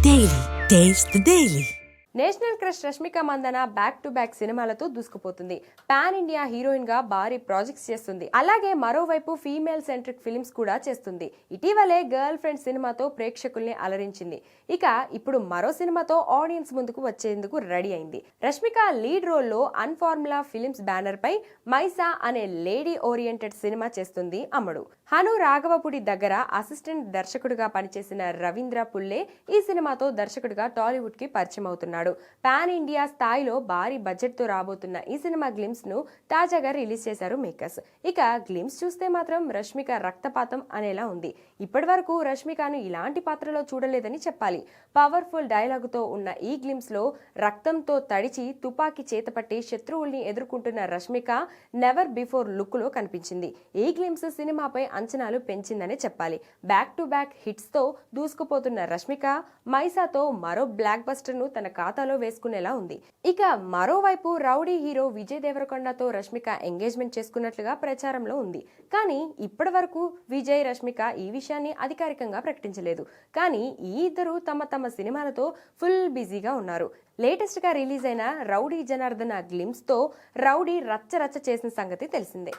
Daily. Taste the Daily. National crush Rashmika Mandanna back to back సినిమాలతో దూసుకుపోతుంది. Pan India heroine గా భారీ ప్రాజెక్ట్స్ చేస్తుంది. అలాగే మరోవైపు ఫీమేల్ సెంట్రిక్ ఫిల్మ్స్ కూడా చేస్తుంది. ఇటీవలే గర్ల్ ఫ్రెండ్ సినిమాతో ప్రేక్షకుల్ని అలరించింది. ఇక ఇప్పుడు మరో సినిమాతో ఆడియన్స్ ముందుకు వచ్చేందుకు రెడీ అయింది. రష్మిక లీడ్ రోల్ లో అన్ఫార్ములా ఫిల్మ్స్ బ్యానర్ పై మైసా అనే లేడీ ఓరియంటెడ్ సినిమా చేస్తుంది అమ్మడు. హను రాఘవపుడి దగ్గర అసిస్టెంట్ దర్శకుడిగా పనిచేసిన రవీంద్ర పుల్లే ఈ సినిమాతో దర్శకుడిగా టాలీవుడ్ కి పరిచయం అవుతున్నాడు. పాన్ ఇండియా స్థాయిలో భారీ బడ్జెట్ తో రాబోతున్న ఈ సినిమా గ్లిమ్స్ ను తాజాగా రిలీజ్ చేశారు మేకర్స్. ఇక గ్లిమ్స్ చూస్తే మాత్రం రష్మిక రక్తపాతం అనేలా ఉంది. ఇప్పటి వరకు రష్మికను ఇలాంటి పాత్రలో చూడలేదని చెప్పాలి. పవర్ఫుల్ డైలాగుతో ఉన్న ఈ గ్లిమ్స్ లో రక్తంతో తడిచి తుపాకీ చేతపట్టి శత్రువుల్ని ఎదుర్కొంటున్న రష్మిక నెవర్ బిఫోర్ లుక్ లో కనిపించింది. ఈ గ్లిమ్స్ సినిమాపై అంచనాలు పెంచిందనే చెప్పాలి. బ్యాక్ టు బ్యాక్ హిట్స్ తో దూసుకుపోతున్న రష్మిక మైసాతో మరో బ్లాక్ బస్టర్ ను తన ఖాతాలో వేసుకునేలా ఉంది. ఇక మరోవైపు రౌడీ హీరో విజయ్ దేవరకొండతో రష్మిక ఎంగేజ్మెంట్ చేసుకున్నట్లుగా ప్రచారంలో ఉంది. కానీ ఇప్పటి వరకు విజయ్ రష్మిక ఈ విషయాన్ని అధికారికంగా ప్రకటించలేదు. కానీ ఈ ఇద్దరు తమ తమ సినిమాలతో ఫుల్ బిజీగా ఉన్నారు. లేటెస్ట్ గా రిలీజ్ అయిన రౌడీ జనార్దన గ్లిమ్స్ తో రౌడీ రచ్చ రచ్చ చేసిన సంగతి తెలిసిందే.